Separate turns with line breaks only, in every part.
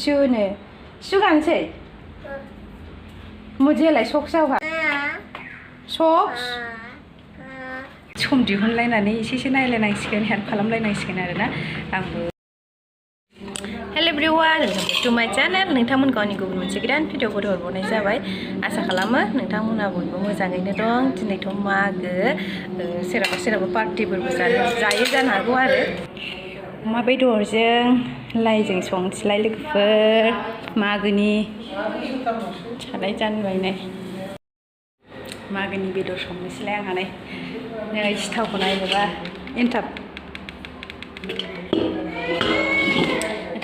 शुनो शु गानसै मुझेलाय सक्स आवहा सक्स सम दिहुनलायनानै एसे नायलायनांसिगोन हेल्प खालामलायनांसिगोन आरोना आंबो हेल' एभ्रिवान वेलकाम टु माय चेनेल नोंथांमोनखौ आंनि गुबुन मोनसे गोदान भिडिअखौ हरबावनाय जाबाय आसा खालामो नोंथांमोना बयबो मोजाङैनो दं दिनैथ' मागो सोरहाबा पार्टिफोरबो जायो जानो हागौ आरो अमा बेदरजों लाइजों संसैलाय लोगोफोर मागोनि सालाय जानबायनाय मागोनि बेदर संनोसैलाय आंहा नै सिथावखौ नायनोबा एन्थाब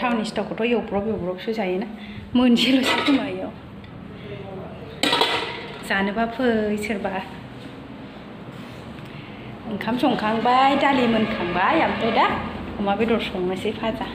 थावनि सिथावखौथ' एवब्रबसो जायोना मोनसेल'सो खोमा इयाव जानोबा फै सोरबा ओंखाम संखांबाय दालि मोनखांबाय ओमफ्राय दा अमा बेदर संनोसै फाजा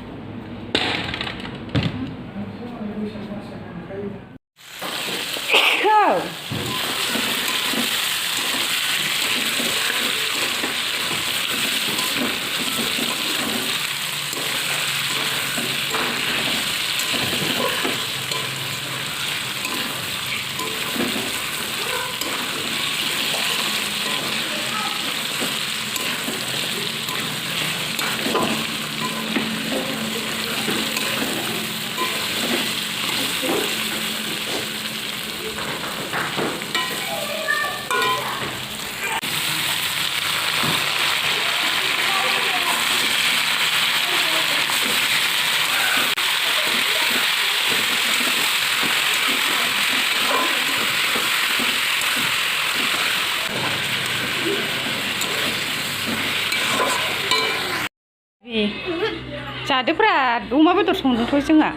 जादोफ्रा अमा बेदर संदोंथ' जोंहा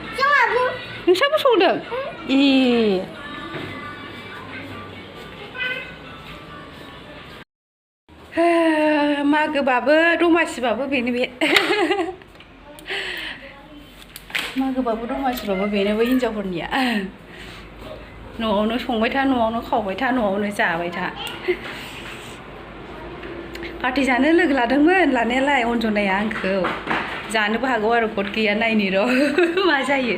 नोंस्राबो संदों मागोबाबो दमासिबाबो बेनो बे मागोबाबो दमासिबाबो बेनो बै हिनजावफोरनिया न'आवनो संबाय था न'आवनो खावबाय था न'आवनो जाबाय था पार्टि जानो लोगो लादोंमोन लानायालाय अनजनाया आंखौ जानोबो हागौ आरो गद गैया नायनि र' मा जायो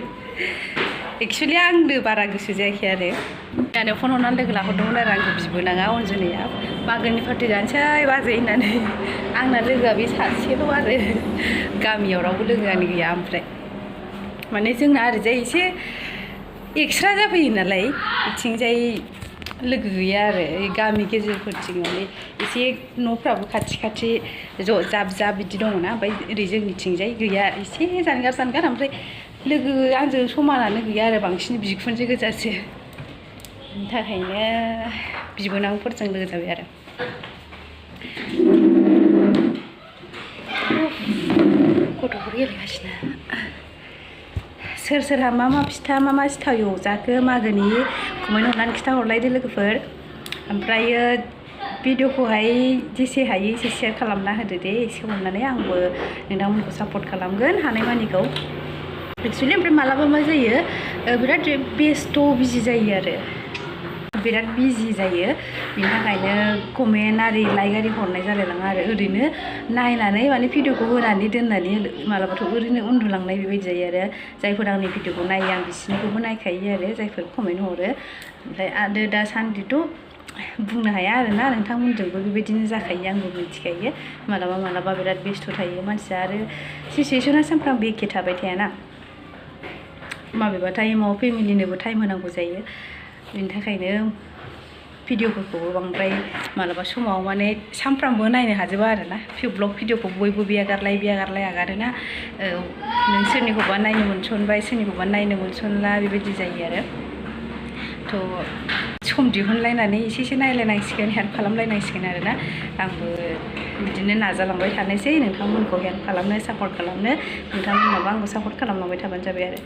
एक्सुवेलि आंनो बारा गोसो जायाखै आरो दानो फन हरनानै लोगो लाहरदोंमोन आरो आंखौ बिबोनाङा अनजनाया मागोनि पार्टि जानोसै बाजै होननानै आंना लोगोआ बे सासेल' आरो गामियाव रावबो लोगोआनो गैया ओमफ्राय माने जोंना ओरैजाय एसे एक्सट्रा जाफैयो नालाय बिथिंजाय लोगो गैया आरो गामि गेजेरफोरथिं माने एसे न'फ्राबो खाथि ज' जाब बिदि दङना ओमफ्राय ओरै जोंनिथिंजाय गैया एसे जानगार ओमफ्राय लोगो आंजों समानानो गैया आरो बांसिन बिखुनजो गोजासो बिनि थाखायनो बिबोनांफोरजों लोगो जाबाय आरो गथ'फोर गेलेगासिनो सोरहा मा फिथा मा सिथाव एवजाखो मागोनि कमेन्ट हरनानै खिथाहरलायदो लोगोफोर ओमफ्रायो भिडिअखौहाय जेसे हायो एसे शेयार खालामना होदो दे एसे अननानै आंबो नोंथांमोनखौ सापर्ट खालामगोन हानायमानिखौ एक्सुवेलि ओमफ्राय मालाबा मा जायो बिराद बेस्थ' बिजि जायो आरो बिराद बिजि जायो बिनि थाखायनो कमेन्ट आरि लाइक आरि हरनाय जालायलाङा आरो ओरैनो नायनानै माने भिडिअखौ होनानै दोननानै मालाबाथ' ओरैनो उन्दुलांनाय बेबायदि जायो आरो जायफोर आंनि भिडिअखौ नायो आं बिसोरनिखौबो नायखायो आरो जायफोर कमेन्ट हरो ओमफ्राय आरो दासान्दिथ' बुंनो हाया आरोना नोंथांमोनजोंबो बेबायदिनो जाखायो आंबो मिथिखायो मालाबा बिराद बेस्थ' थायो मानसिया आरो सिचुवेसना सानफ्रामबो एखे थाबाय थायाना माबेबा टाइमाव फेमिलिनोबो टाइम होनांगौ जायो बिनि थाखायनो भिडिअफोरखौबो बांद्राय मालाबा समाव माने सानफ्रामबो नायनो हाजोबा आरोना ब्लग भिडिअखौ बयबो बियागारलाय आगारोना नों सोरनिखौबा नायनो मोनसनबाय सोरनिखौबा नायनो मोनसनला बेबायदि जायो आरो थ' सम दिहुनलायनानै एसे नायलायनांसिगोन हेल्प खालामलायनांसिगोन आरोना आंबो बिदिनो नाजालांबाय थानोसै नोंथांमोनखौ हेल्प खालामनो सापर्ट खालामनो नोंथांमोनाबो आंखौ सापर्ट खालामलांबाय थाबानो जाबाय आरो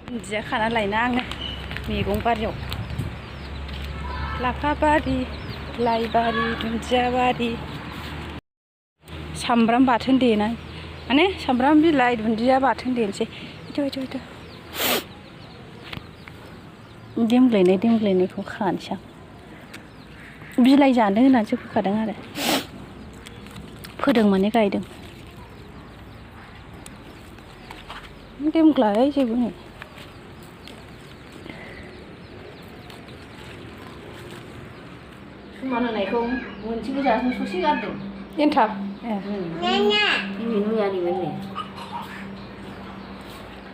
दुन्दिया खाना लायना आङो मैगं बारियाव लाफा बारि लाइ बारि दुन्दिया बारि सामब्राम बाथोन देनाय माने सामब्राम बिलाइ दुन्दिया बाथोन देनोसै देमग्लायनायखौ खानोसै आं बिलाइ जानो होननानैसो फोखादों आरो फोदों माने गायदों देमग्लाय जेबो नै
समान होनायखौ मोनसे गोजाजों ससे गारदों
एनथाब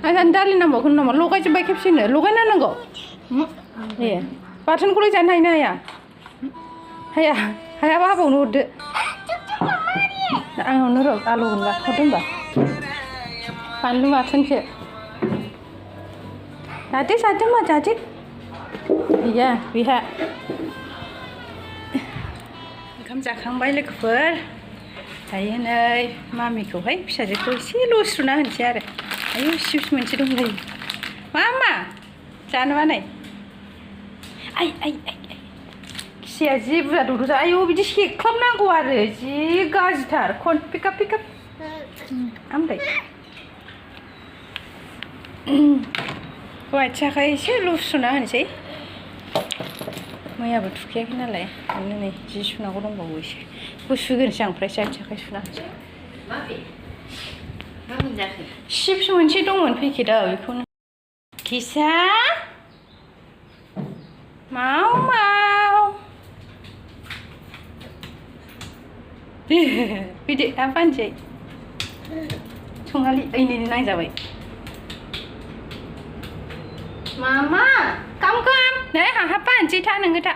आं दालि नांबावगोन नामा लगायजोब्बाय खेबसेनो लगायना नांगौ ए बाथोनखौलाय जानो हायो ना हाया हाया हायाबा हाबावनो हरदो आं हरनो र' आलु होनबा हरदो होनबा बानलु बाथोनसो जादो मा जादो गैया बेहा ओंखाम जाखांबाय लोगोफोर दायो नै मामिखौहाय फिसाजोखौ एसे लुस्रुना होनोसै आरो आयु चिप्स मोनसे दंलायो मा जानो बानाय आइ खिसाया जि बुरजा दौदो जा आयु बिदि सेख्लाबनांगौ आरो जि गाज्रिथार खन पिकाप ओमफ्राय आथिं आखाइ एसे लुस्रुना होनोसै मैयाबो थुखैयाखै नालाय ओरैनो नै जि सुनांगौ दंबावो एसे सुगोनसै आं ओमफ्रायसो आथिं आखाइ सुना होनोसै चिप्स मोनसे दंमोन पेकेटआव बेखौनो किसा माव फैदो दा फानसै सङालि ओइनै नांजाबाय मामा काम नै आंहा फानसै था नोङो था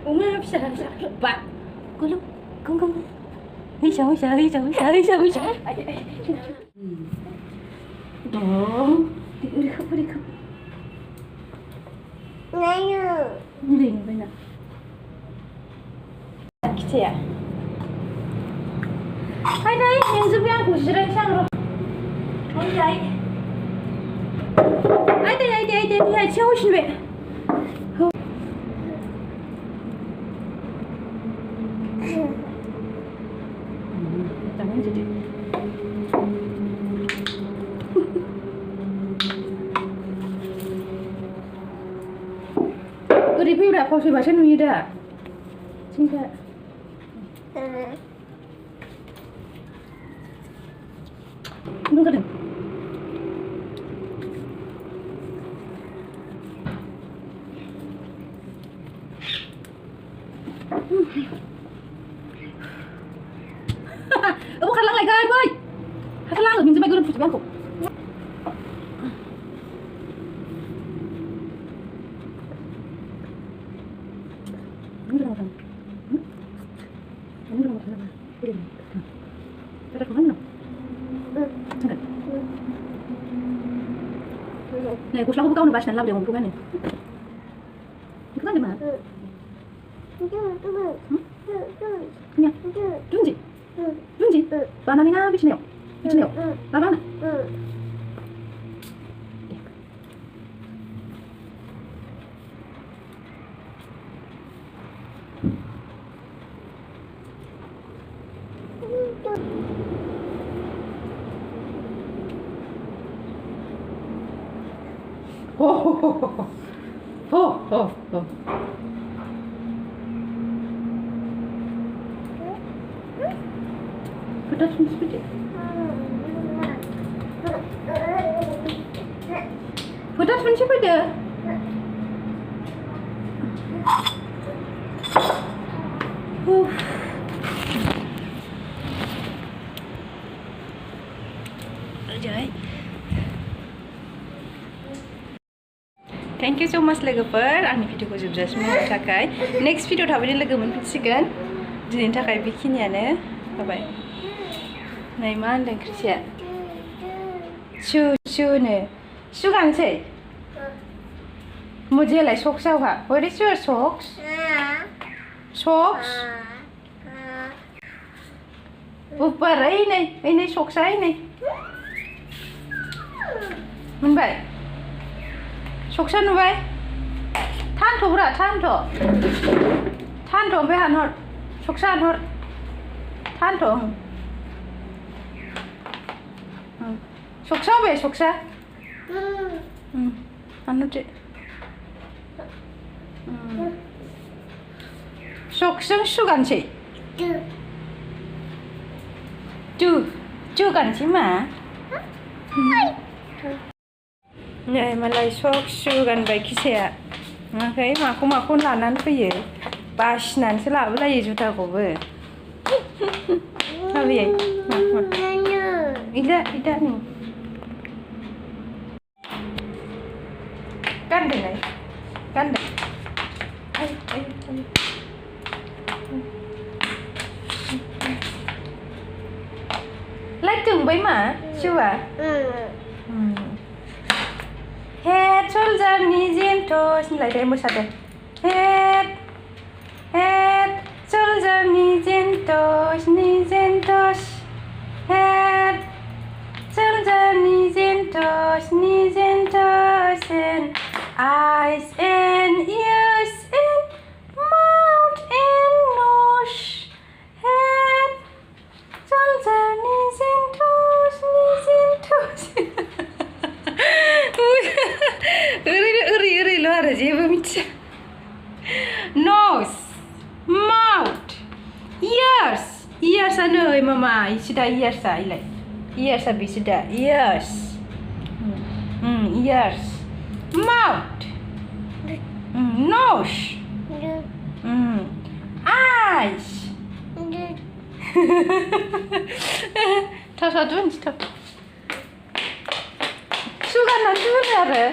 어마 비싸 봐 꿀룩 꿍꿍 으이샤 우리 컵 나요 이리 뭐냐 기체야 하이 연습이 한 곳이랑 향으로 아이데 야 채우시네 ओरै फैब्रा फावसैबासो नुयो दा थिंखा नंगौदा Ủa khăn lăn lại coi ơi khăn lăn ở mình sẽ bay cái đường phục này cô selalu kau nubas dan lab dia ngomong kan ni itu kan di mana nya Junji banana nga bicineo banana Oh. Pedas pun sepeda. Pedas pun sepeda. Ajay. Thank you so much लोगोफोर आंनि भिडिअखौ जोबजासिम नायनो थाखाय next video थाबैनो लोगो मोनफिनसिगोन दिनैनि थाखाय बेखिनियानो जाबाय नै मा होनदों क्रिसिया सु गानसै मुझेलाय socks आवहा where is your socks socks ऊपर ấy này socks ấy này मोनबाय socks नुबाय थानथ'ब्रा थानथ' ओमफ्राय हानहर socks हानहर थानथ' socks बबे socks हानहरदो socks जों shoe गानसै shoe गानसै मा नै मालाय socks shoe गानबाय किसाया ओमफ्राय माखौ लानानै फैयो बासिनानैसो लाबोलायो जुथाखौबो माबेयाय इदा नै गानदोलाय गानदो लाइट जोंबाय मा shoeआ head shoulder knees and toes होनलाय दे मोसादो head shoulder knees and toes head shoulder knees and toes and eyes and ears and mouth and nose head shoulder knees and toes ओरैल' आरो जेबो मिथिया nose mouth earsआ नै मामा इसे दा earsआ इलाय earsआ बेसो दा ears mouth nose eyes थाव दुनसै थाव shoe गाननानै दुनो आरो